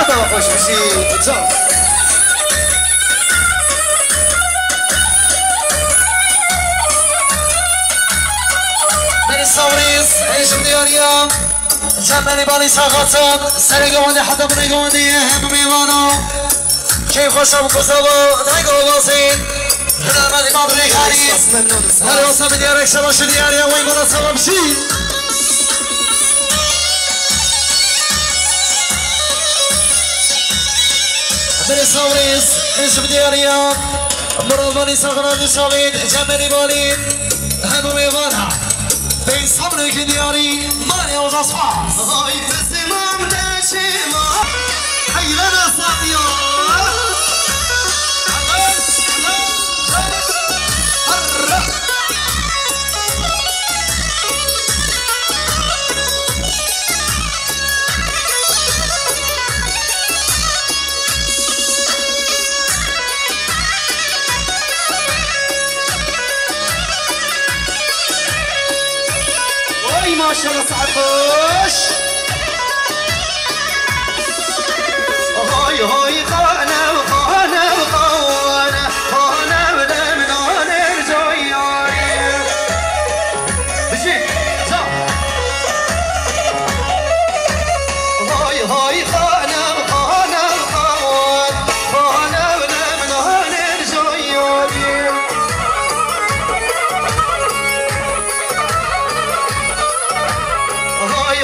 خدا خوش بشید جان ساوریز ایشم دیاریم جمعی بانی ساقاتم سرگوانی حتی بنگوانی هم میوانو که خوشم کسابو نگو بازین رحمت امام ریخانی هر واسم دیارک شباش دیاریم و این بالا سلام شید بانی ساوریز ایشم دیاریم مراد بانی ساقاتم شاوید جمعی بانی هم میوانو بین صبر که دیاری مانی از اسفاس آی بسمم نشیما حیران ساتیا ما شاء الله صعبوش هاي هاي خانه وخانه وخانه خانه ولمنان الجياري بشي زا هاي هاي خانه وخانه وخانه خانه ولمنان الجياري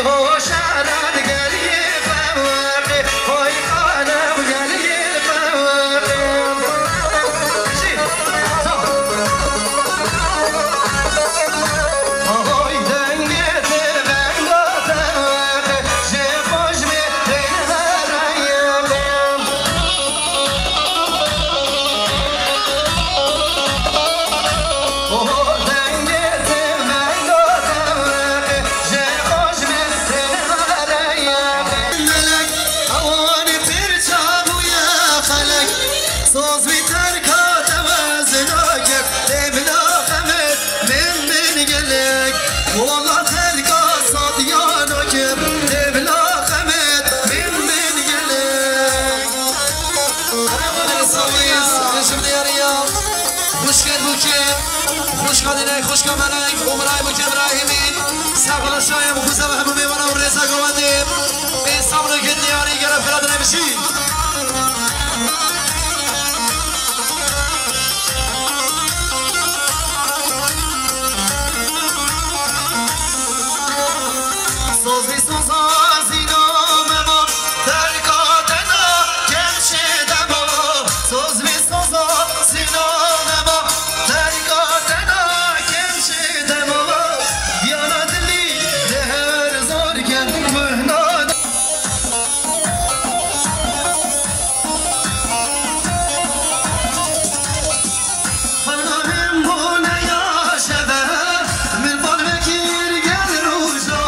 هو شعران قريب واقي هاي خانه وقريب واقي هاي دنقت بنقات واقي جي خوش بينها ريال صوز بتركات وزناك ابنا خمت من قلك والله تلقى صديانك ابنا خمت من قلك انا صويس شوف دياريا خوشكد بوكي خوشكد اینای خوشکد منک عمرای بوكي ابراهیمی سقل شایم خوزه و همه میوانه و رزا گواندیم این صبر که دیاری گرفت فراد نمیشید صوزی صوزی نام ما ترکاتنا کمشیدم صوزی صوزی نام ما ترکاتنا کمشیدم بیانا دلی دهر زار کن مهنان خانم بونه یا شبه من فال بکیر گل روزا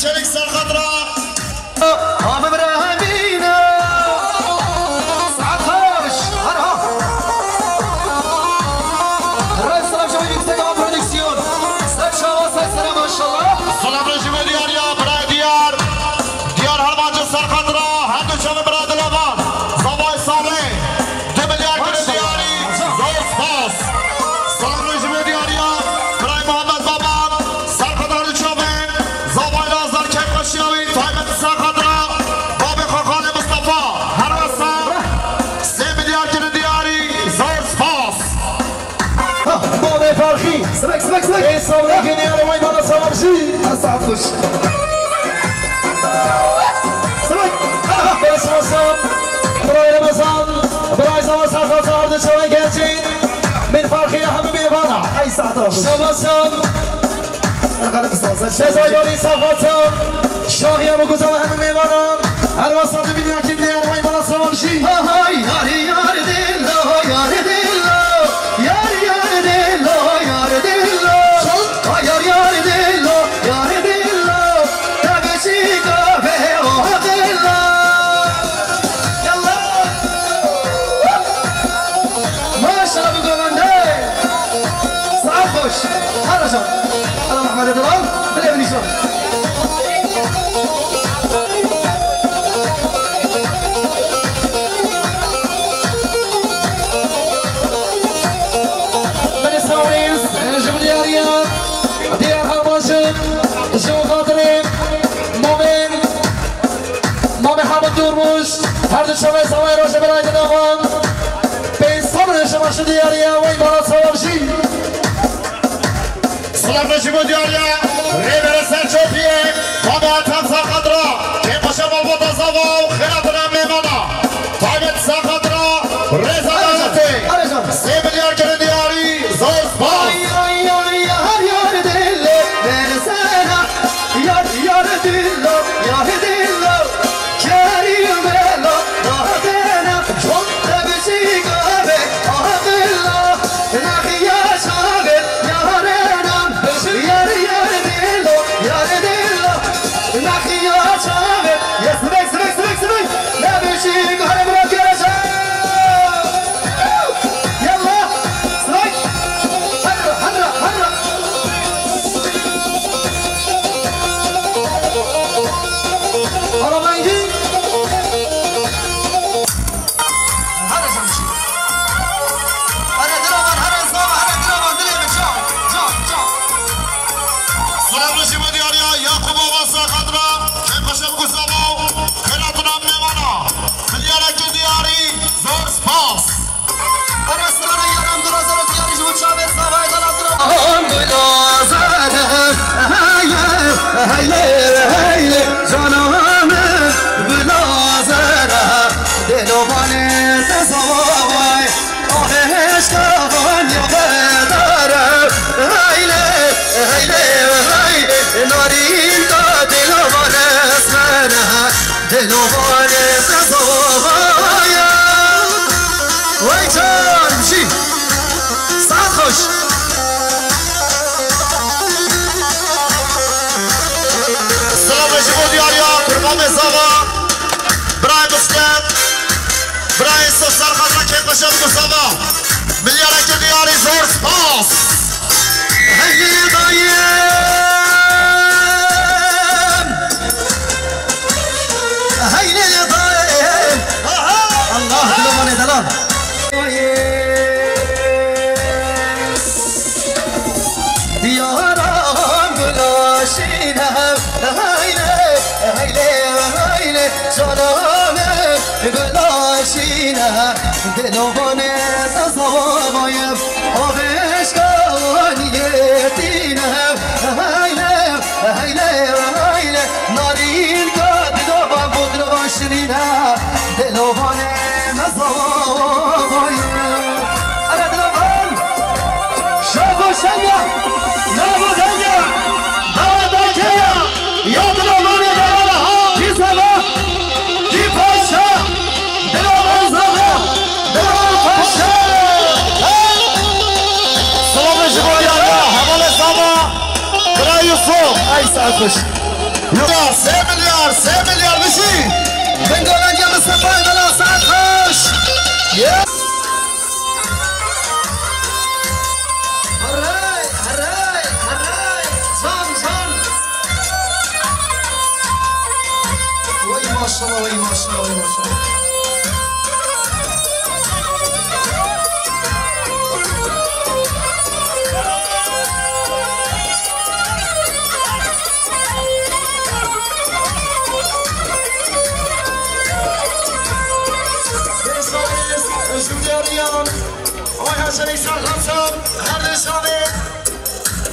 شريك سال خضراء هام ابراهيمينا سعد خوش هرها الرئيس سلام شوي يكتب برودكسيون سلام شواصل سلام ما شاء الله سلام رجيم ديار يا براي ديار ديار هرمانجة سال خضراء هندو شام براد الأمان صباح صالح 2 مليار كده دياري زور سباس سلام رجيم ديار يا براي محمد بابان سال خضراء شامل زباي لازر كيف قشيوي تايمت سال خضراء بابي خاخان مصطفى هرسا 3 مليار كده دياري زور سباس بابي فارخي سمك سمك سمك ايه صورك دياري وين بنا صور شي اسعد خوش سمك شباسم شزایاری صفاتم شاهیم و گذام همه میمانم هر واسط بیدیم که دیگر وای بالا سوالشی یاری یار دل یار دل یار یار دل یار دل یار یار دل یار دل تبشی کافه و دل یلا ماشاءالله بگوانده ساعت خوش هر جان انا محمد دلال بالابن شلون هر دو شما سوای روش برای دنوان به صبر شما شدی یاریا وی بالا سوارشی سلام نشیبو دیاریا ریبر سرچوپیه طبعات هم ساقد را که باشه بالبوت زوا و خیراتنا میمانا طبعات ساقد را ریزا دارتی 3 میلیارد گره دیاری زور سپاس یار دل برسنا یار دل یار دل باشد مصطفی میلیارد که دیاری زور سپاس هی دایم هی دایم الله دلوانه دلال دیارم گلاشینم هیله جانانم گلاشینم دلوانه تزاوایم آغشگانیتینم هیله نارین که دلوان بود دلوان شنینم دلوانه تزاوایم اره دلوان شاگو شنگم نابو دنگم دادا کیم یا دلوانه دلوانه ها کی سوا کی پاشا دلوان زغا دلوان پاشا سلام شما یارا حوال سوا برای یوسف ای ساعت خوش 3 میلیارد بشی بنگولن جا مصطفی بلا ساعت خوش وای ماشاءالله شنی سرخمشم هر نشانه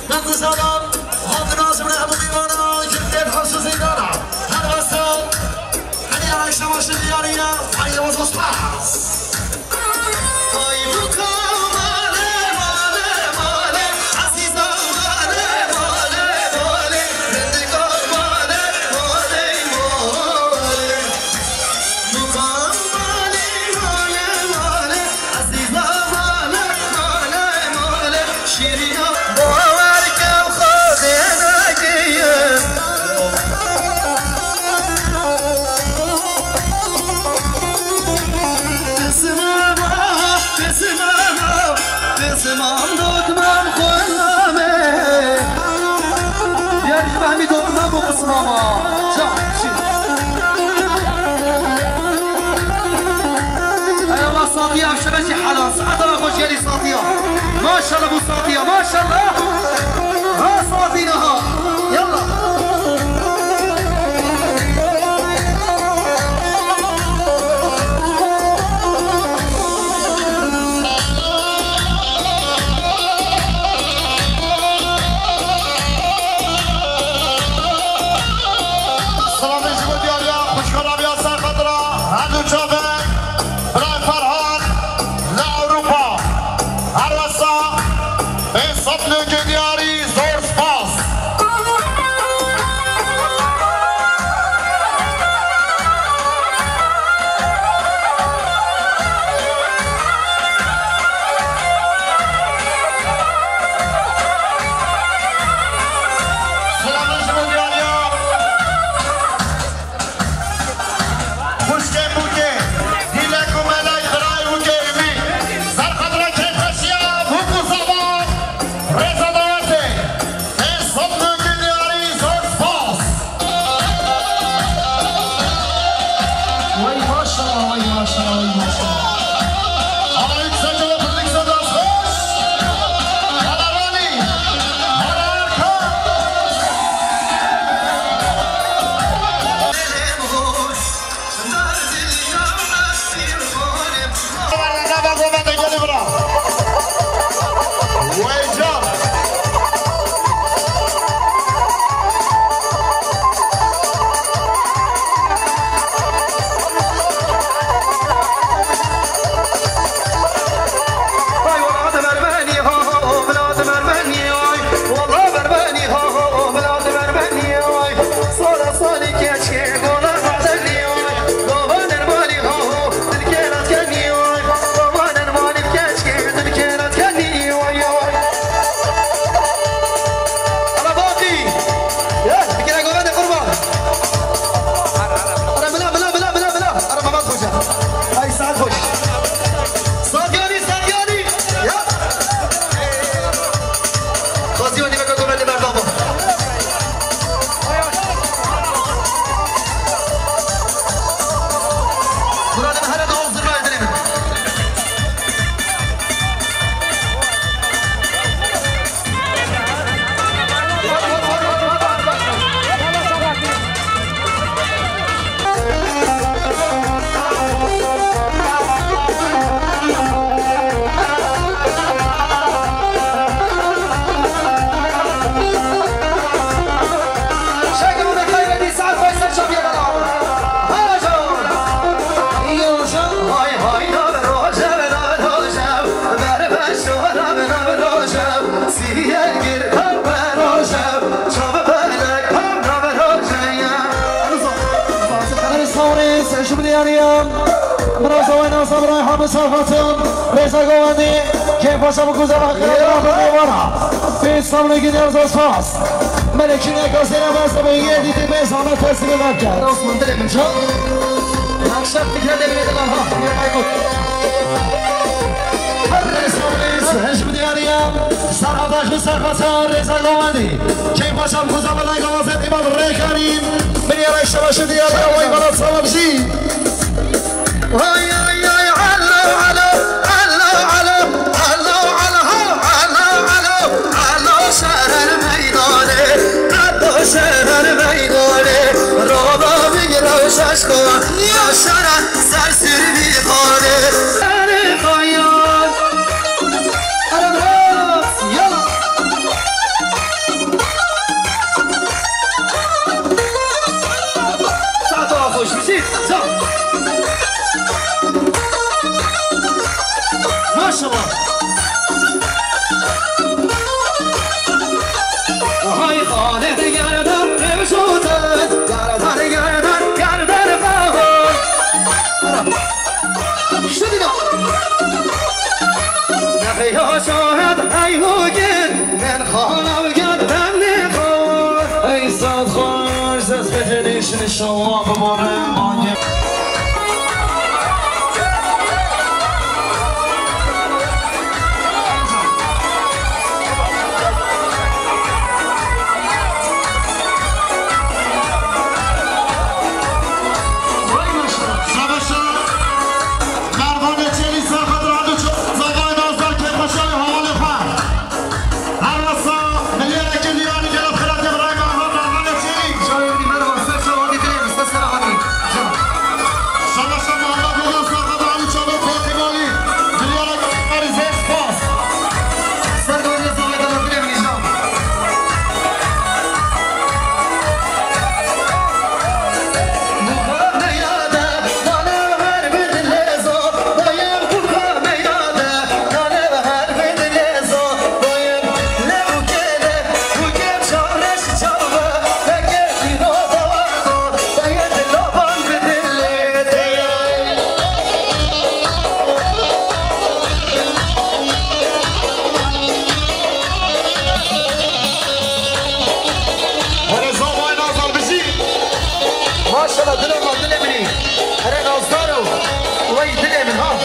من گذارم خود نازم ره بمیمانا که دل حسو زیدانا هر وستم هنی عشق نماشه دیارینم هنی نماز بسپاس آی بکا ماله دودمم خورمه یعنی فهمی دودمم و قسماما جا چی ايوه صاطية وشباشي حلال صحة خوش يلي صاطية ما شاء الله ابو صاطية ما شاء الله ها صاطينها يلا مسافتم رضا گوندی که پاشا بگوزه و خیلی را به اسلام نگی نیاز از فاس ملکی نکاسی نمازده به یه دیدی به زانه تصمیم من کرد عثمان دل من شد نقشت فکر دل من ها هر اسلام نیست دیاریم سرحدش به سرخواسته رضا گوندی که پاشا بگوزه و نگوازه دیمان ری کریم من یه رشته باشه دیاریم وی برات سلام شی وای شهر میدانه رابا بگیرم ششکا یا شرح سرسر بیخانه سر خایان عرب راست یلا ساعت ها خوش بشید زا ماشالله وهای خانه دیگر يا شاهد أي موجود من خانه وقدم نخور ای صد خوش دست به جنیشن شما بباره مانگه ويدري من ها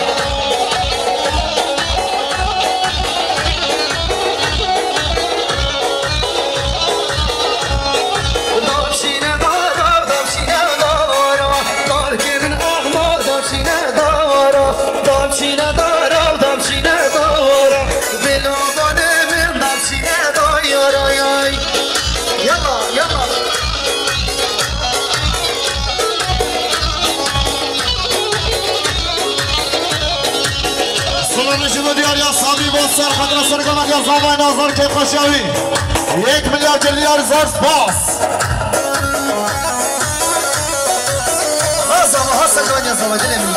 نجم ديال يا صاحبي بوصر خضرا سرقة يا صاحبي ناظر كيف خشاوي 1 مليار ديال زار سباس هسه كمان يا صاحبي دلمي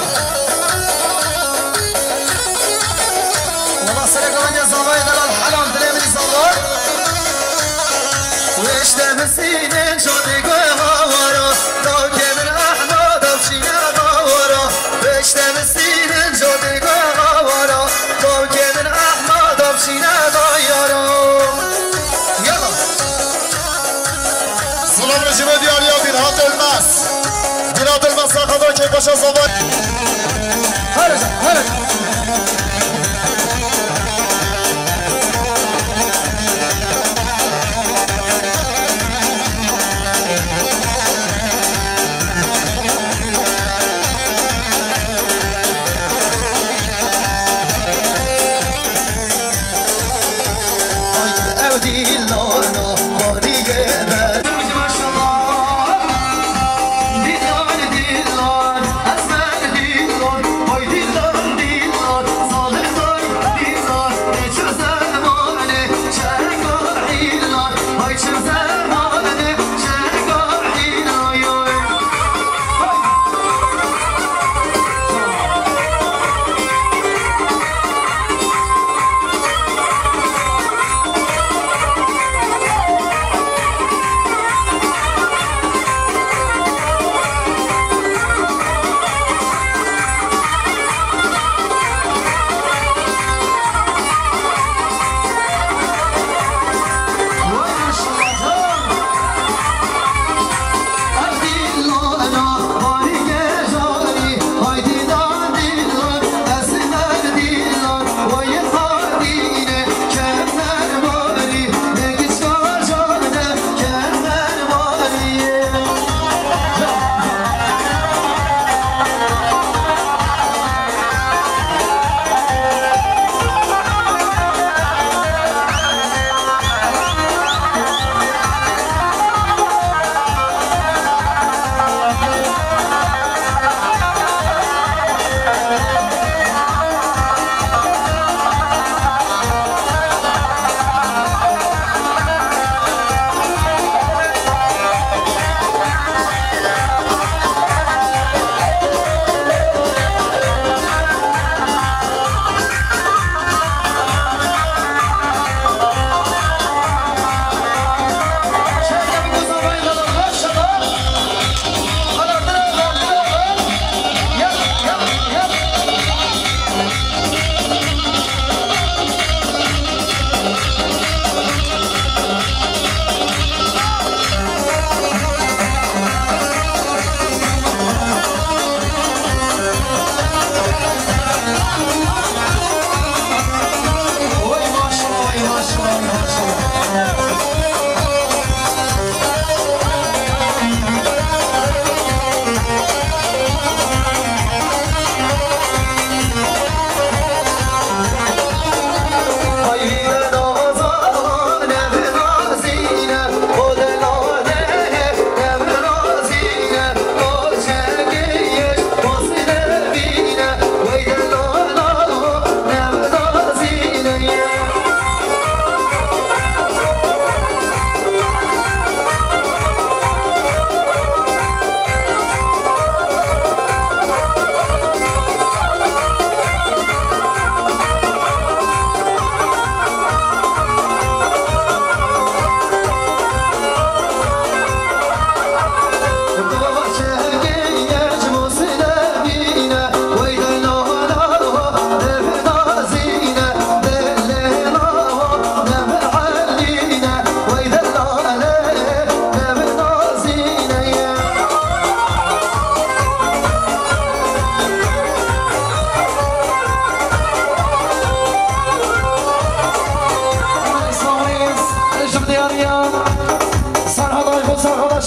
والله سرقة كمان يا صاحبي دل الحلم دلمي صغار ويش تمسينين شوتي قوارا لو كمن احمد بشينا قوارا ويش تمسينين شوتي قوارا لو كمن احمد بشينا قوارا يلا سلام نجم ديال يا بنات الماس بنات الماس خضرا كيف باشا صباح هرجع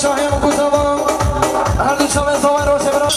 شاهیم و گوزمان هر دو شامل زمان رو چه برام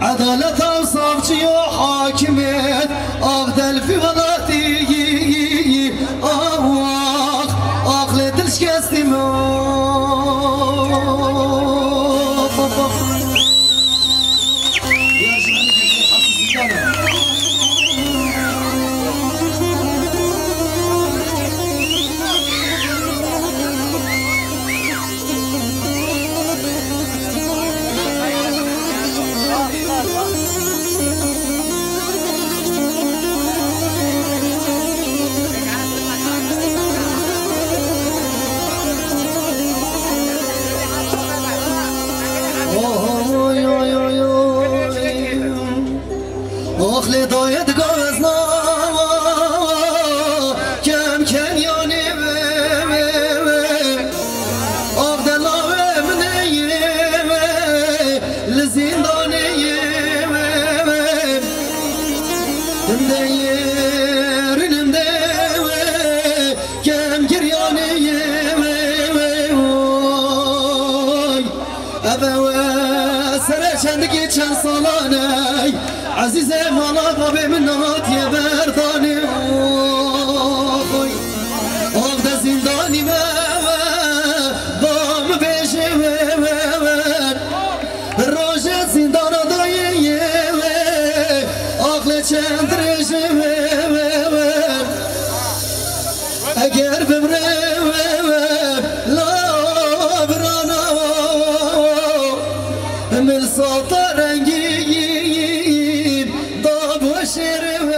عدالت اوصافچی و حاکمیت آغدل فی ولایتی عقل دل شکستی آخل داید گازنا کم کنیانی آخ دلاوه منی لزیندانی دم کم گریانی ابا سر چندگی چند سالانه عزیز مالا بابی من نهات یه بردانی آق ده زندانی بام بیشه روش زندان دایی آقل چند ریشه اگر بمره لا برانا مل سلطه رنگی شیر